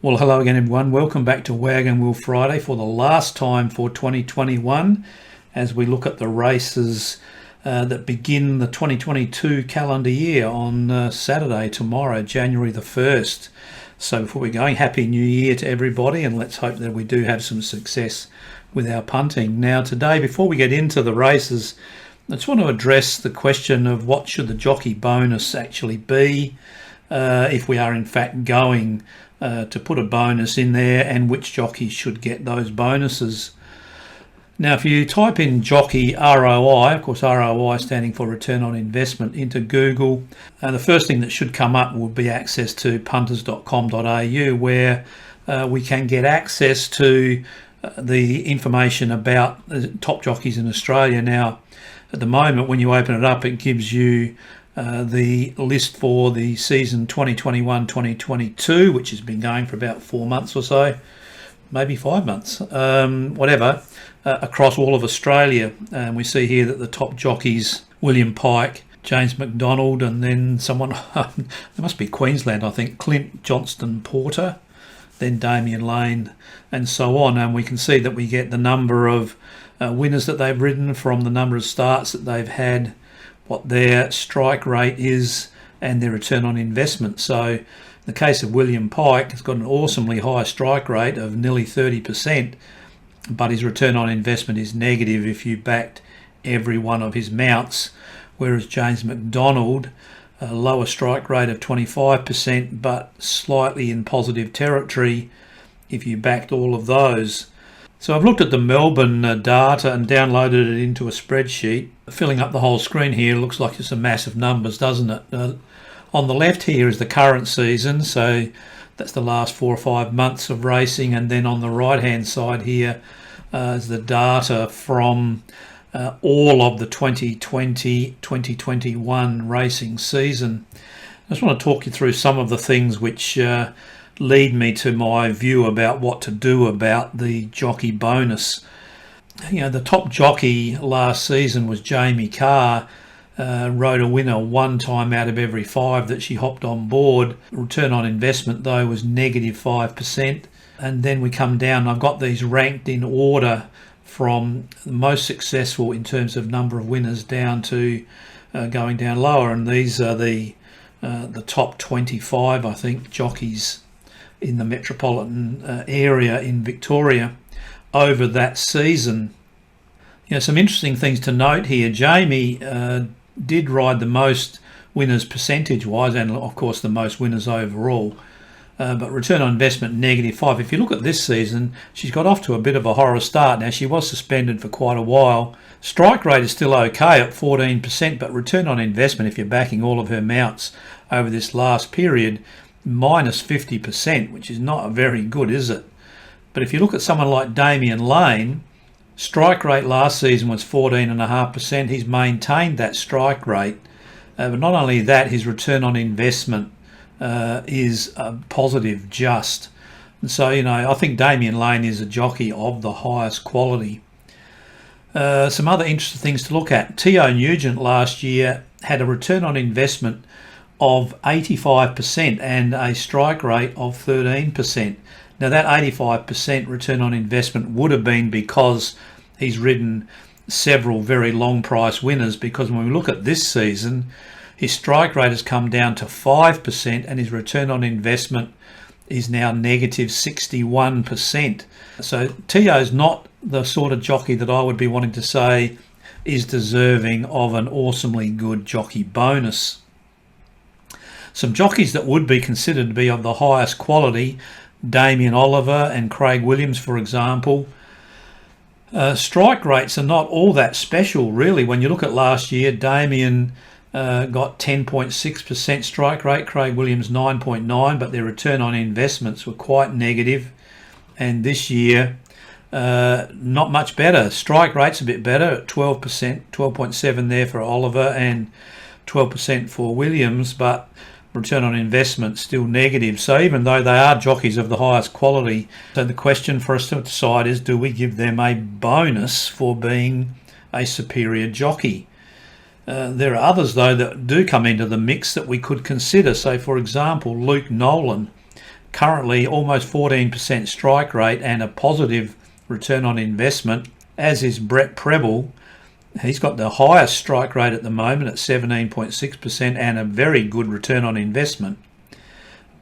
Well, hello again, everyone. Welcome back to Wagon Wheel Friday for the last time for 2021 as we look at the races that begin the 2022 calendar year on Saturday, tomorrow, January the 1st. So before we go, Happy New Year to everybody, and let's hope that we do have some success with our punting. Now today, before we get into the races, I just want to address the question of what should the jockey bonus actually be if we are in fact going to put a bonus in there, and which jockeys should get those bonuses. Now if you type in jockey ROI, of course ROI standing for return on investment, into Google, the first thing that should come up will be access to punters.com.au, where we can get access to the information about the top jockeys in Australia. Now at the moment when you open it up, it gives you the list for the season 2021-2022, which has been going for about 4 months or so, maybe 5 months, whatever, across all of Australia. And we see here that the top jockeys, William Pike, James McDonald, and then someone, there must be Queensland, I think, Clint Johnston Porter, then Damian Lane, and so on. And we can see that we get the number of winners that they've ridden from the number of starts that they've had, what their strike rate is, and their return on investment. So in the case of William Pike, he's got an awesomely high strike rate of nearly 30%, but his return on investment is negative if you backed every one of his mounts, whereas James McDonald, a lower strike rate of 25%, but slightly in positive territory if you backed all of those. So I've looked at the Melbourne data and downloaded it into a spreadsheet. Filling up the whole screen here looks like it's a massive numbers, doesn't it? On the left here is the current season, so that's the last 4 or 5 months of racing, and then on the right hand side here is the data from all of the 2020-2021 racing season. I just want to talk you through some of the things which lead me to my view about what to do about the jockey bonus. You know, the top jockey last season was Jamie Carr, rode a winner 1 time out of every 5 that she hopped on board. Return on investment though was negative 5%. And then we come down, I've got these ranked in order from the most successful in terms of number of winners down to going down lower, and these are the top 25, I think, jockeys in the metropolitan area in Victoria over that season. You know, some interesting things to note here. Jamie did ride the most winners percentage wise, and of course the most winners overall, but return on investment negative 5. If you look at this season, she's got off to a bit of a horror start. Now she was suspended for quite a while. Strike rate is still okay at 14%, but return on investment, if you're backing all of her mounts over this last period, minus 50%, which is not very good, is it? But if you look at someone like Damian Lane, strike rate last season was 14.5%. He's maintained that strike rate, but not only that, his return on investment is positive just. And so, you know, I think Damian Lane is a jockey of the highest quality. Some other interesting things to look at. T.O. Nugent last year had a return on investment of 85% and a strike rate of 13%. Now that 85% return on investment would have been because he's ridden several very long price winners, because when we look at this season, his strike rate has come down to 5% and his return on investment is now negative 61%. So T.O.'s not the sort of jockey that I would be wanting to say is deserving of an awesomely good jockey bonus. Some jockeys that would be considered to be of the highest quality, Damien Oliver and Craig Williams, for example. Strike rates are not all that special, really. When you look at last year, Damien got 10.6% strike rate, Craig Williams 9.9%, but their return on investments were quite negative. And this year, not much better. Strike rate's a bit better at 12%, 12.7% there for Oliver and 12% for Williams, but return on investment still negative. So even though they are jockeys of the highest quality, so the question for us to decide is, do we give them a bonus for being a superior jockey? There are others though that do come into the mix that we could consider. So for example, Luke Nolan currently almost 14% strike rate and a positive return on investment, as is Brett Preble. He's got the highest strike rate at the moment at 17.6% and a very good return on investment.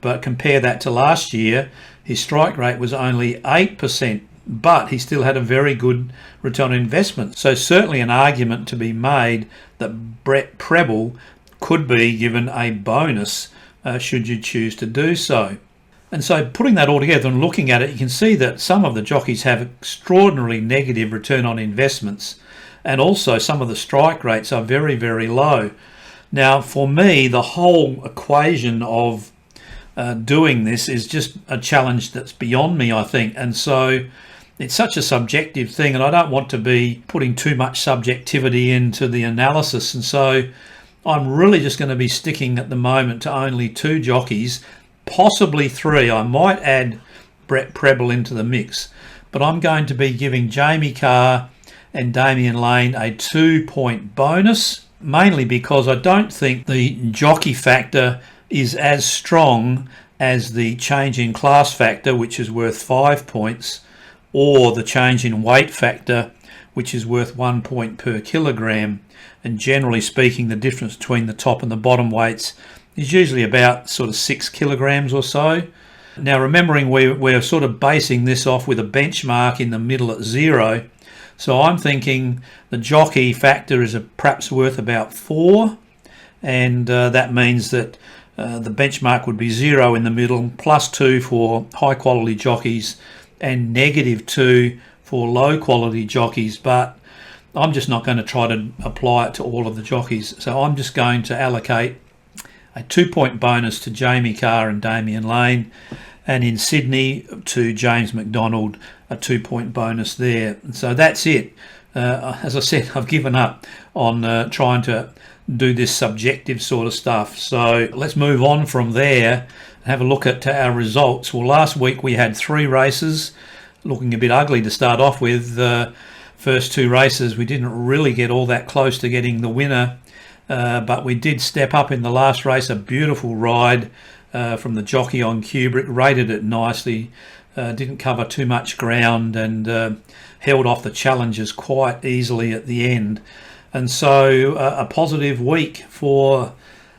But compare that to last year, his strike rate was only 8%, but he still had a very good return on investment. So certainly an argument to be made that Brett Preble could be given a bonus should you choose to do so. And so putting that all together and looking at it, you can see that some of the jockeys have extraordinarily negative return on investments, and also some of the strike rates are very, very low. Now, for me, the whole equation of doing this is just a challenge that's beyond me, I think. And so it's such a subjective thing, and I don't want to be putting too much subjectivity into the analysis. And so I'm really just going to be sticking at the moment to only 2 jockeys, possibly 3. I might add Brett Preble into the mix, but I'm going to be giving Jamie Kah and Damian Lane a 2-point bonus, mainly because I don't think the jockey factor is as strong as the change in class factor, which is worth 5 points, or the change in weight factor, which is worth 1 point per kilogram. And generally speaking, the difference between the top and the bottom weights is usually about sort of 6 kilograms or so. Now, remembering we're sort of basing this off with a benchmark in the middle at 0, so I'm thinking the jockey factor is perhaps worth about 4, and that means that the benchmark would be 0 in the middle, plus 2 for high quality jockeys and negative 2 for low quality jockeys. But I'm just not going to try to apply it to all of the jockeys, so I'm just going to allocate a 2-point bonus to Jamie Kah and Damian Lane, and in Sydney to James McDonald, a 2-point bonus there. So that's it. As I said, I've given up on trying to do this subjective sort of stuff. So let's move on from there and have a look at our results. Well, last week we had 3 races, looking a bit ugly to start off with. First 2 races we didn't really get all that close to getting the winner, but we did step up in the last race. A beautiful ride from the jockey on Kubrick, rated it nicely, didn't cover too much ground, and held off the challengers quite easily at the end. And so a positive week for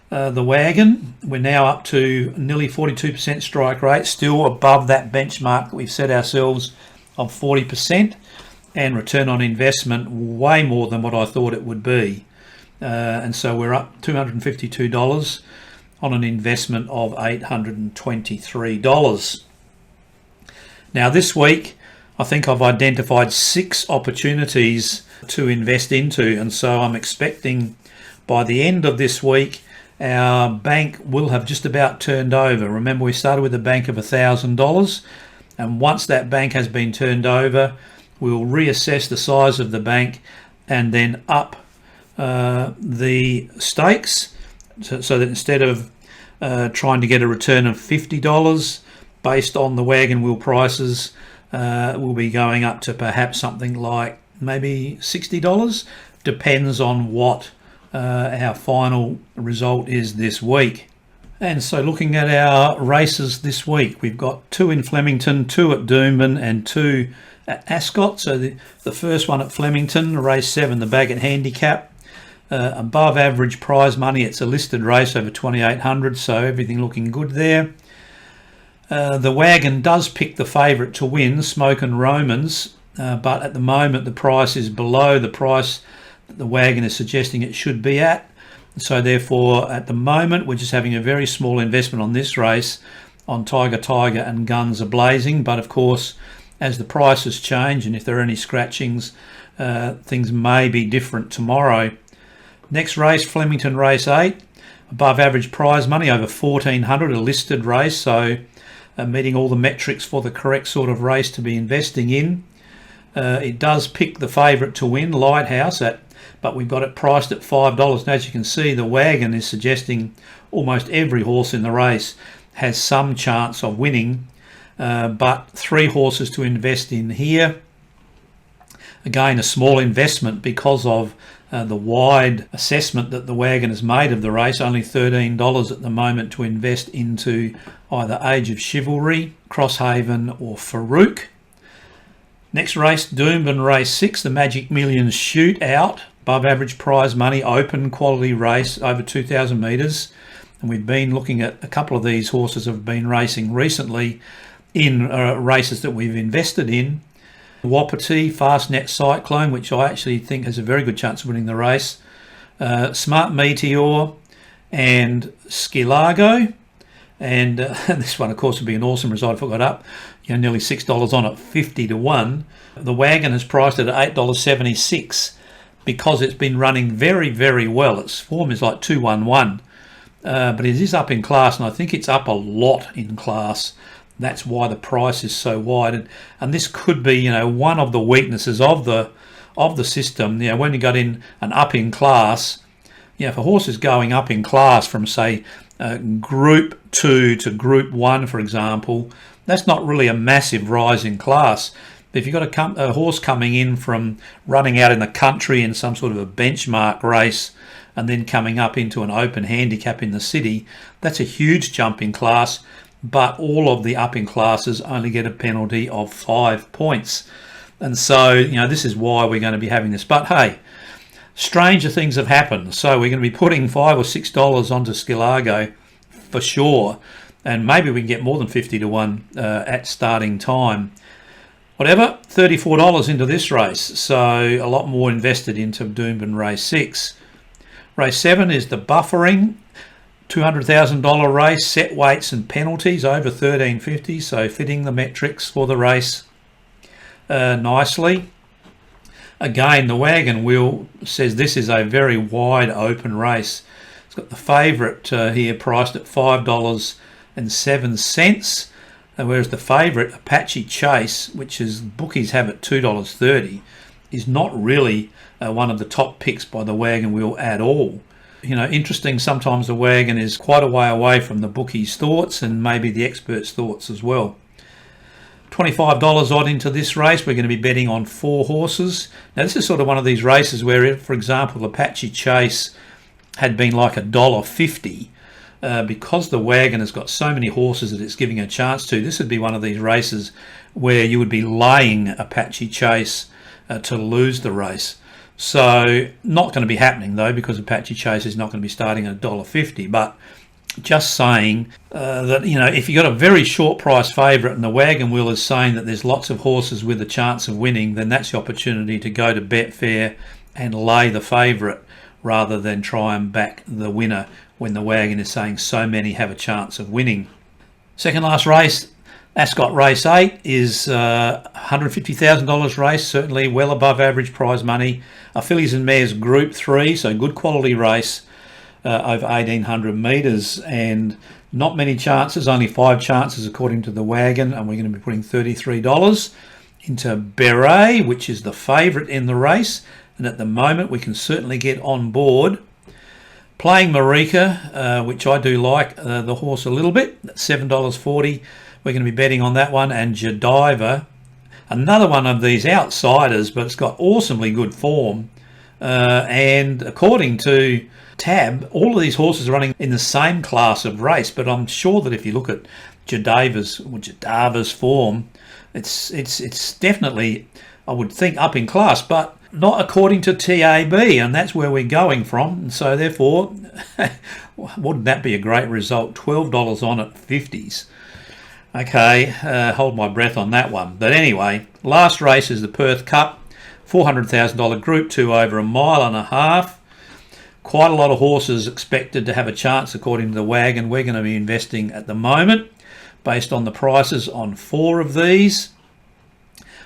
the wagon. We're now up to nearly 42% strike rate, still above that benchmark that we've set ourselves of 40%, and return on investment way more than what I thought it would be. And so we're up $252 on an investment of $823. Now this week I think I've identified 6 opportunities to invest into, and so I'm expecting by the end of this week our bank will have just about turned over. Remember, we started with a bank of $1,000, and once that bank has been turned over, we'll reassess the size of the bank and then up the stakes, so that instead of trying to get a return of $50 based on the wagon wheel prices, we'll be going up to perhaps something like maybe $60. Depends on what our final result is this week. And so looking at our races this week, we've got 2 in Flemington, 2 at Doomben and 2 at Ascot. So the first one at Flemington, race 7, the Bagot Handicap, above average prize money. It's a listed race over 2,800, so everything looking good there. The wagon does pick the favourite to win, Smoke and Romans, but at the moment the price is below the price that the wagon is suggesting it should be at. So therefore at the moment we're just having a very small investment on this race on Tiger Tiger and Guns A Blazing. But of course, as the prices change and if there are any scratchings, things may be different tomorrow. Next race, Flemington race 8, above average prize money over 1,400, a listed race, so meeting all the metrics for the correct sort of race to be investing in. It does pick the favourite to win, Lighthouse, but we've got it priced at $5. And as you can see, the wagon is suggesting almost every horse in the race has some chance of winning, but 3 horses to invest in here. Again, a small investment because of the wide assessment that the wagon has made of the race, only $13 at the moment to invest into either Age of Chivalry, Crosshaven or Farouk. Next race, Doomben Race 6, the Magic Millions Shootout, above average prize money, open quality race over 2,000 metres. And we've been looking at a couple of these horses have been racing recently in races that we've invested in. Wapiti, Fastnet Cyclone, which I actually think has a very good chance of winning the race. Smart Meteor and Skilago. And this one, of course, would be an awesome result if it got up. Nearly $6 on it, 50 to 1. The wagon is priced at $8.76 because it's been running very, very well. Its form is like 2-1-1. But it is up in class, and I think it's up a lot in class. That's why the price is so wide, and this could be, one of the weaknesses of the system. When you got in an up in class, if a horse is going up in class from say Group 2 to Group 1, for example, that's not really a massive rise in class. But if you've got a horse coming in from running out in the country in some sort of a benchmark race, and then coming up into an open handicap in the city, that's a huge jump in class. But all of the up in classes only get a penalty of 5 points. And so, this is why we're going to be having this. But hey, stranger things have happened. So we're going to be putting $5 or $6 onto Skilago for sure. And maybe we can get more than 50 to 1 at starting time. Whatever, $34 into this race. So a lot more invested into Doomben Race 6. Race 7 is the Buffering. $200,000 race, set weights and penalties over $13.50, so fitting the metrics for the race nicely. Again, the wagon wheel says this is a very wide open race. It's got the favourite here priced at $5.07, whereas the favourite Apache Chase, which is bookies have at $2.30, is not really one of the top picks by the wagon wheel at all. Interesting, sometimes the wagon is quite a way away from the bookies' thoughts and maybe the experts' thoughts as well. $25 odd into this race. We're going to be betting on 4 horses. Now, this is sort of one of these races where, for example, Apache Chase had been like $1.50. Because the wagon has got so many horses that it's giving a chance to, this would be one of these races where you would be laying Apache Chase to lose the race. So not going to be happening though, because Apache Chase is not going to be starting at $1.50. But just saying that, if you've got a very short price favourite and the wagon wheel is saying that there's lots of horses with a chance of winning, then that's the opportunity to go to Betfair and lay the favourite rather than try and back the winner when the wagon is saying so many have a chance of winning. Second last race, Ascot Race 8 is $150,000 race, certainly well above average prize money. A Fillies and Mares Group 3, so good quality race over 1,800 metres, and not many chances, only 5 chances according to the wagon, and we're going to be putting $33 into Beret, which is the favourite in the race, and at the moment we can certainly get on board. Playing Marika, which I do like the horse a little bit, $7.40. We're going to be betting on that one, and Jediva, another one of these outsiders, but it's got awesomely good form. And according to Tab, all of these horses are running in the same class of race, but I'm sure that if you look at Jediva's form, it's definitely, I would think, up in class, but not according to TAB, and that's where we're going from. And so therefore, wouldn't that be a great result? $12 on at 50s. Okay, hold my breath on that one. But anyway, last race is the Perth Cup, $400,000 Group 2 over 1.5 miles. Quite a lot of horses expected to have a chance according to the wagon. We're going to be investing at the moment, based on the prices, on 4 of these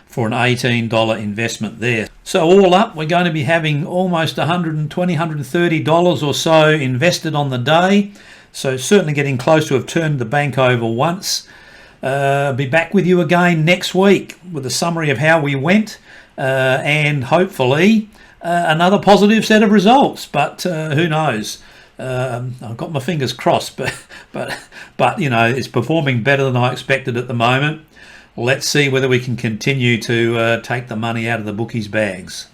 for an $18 investment there. So all up, we're going to be having almost $120, $130 or so invested on the day. So certainly getting close to have turned the bank over once. Be back with you again next week with a summary of how we went and hopefully another positive set of results. But who knows? I've got my fingers crossed, but it's performing better than I expected at the moment. Let's see whether we can continue to take the money out of the bookies' bags.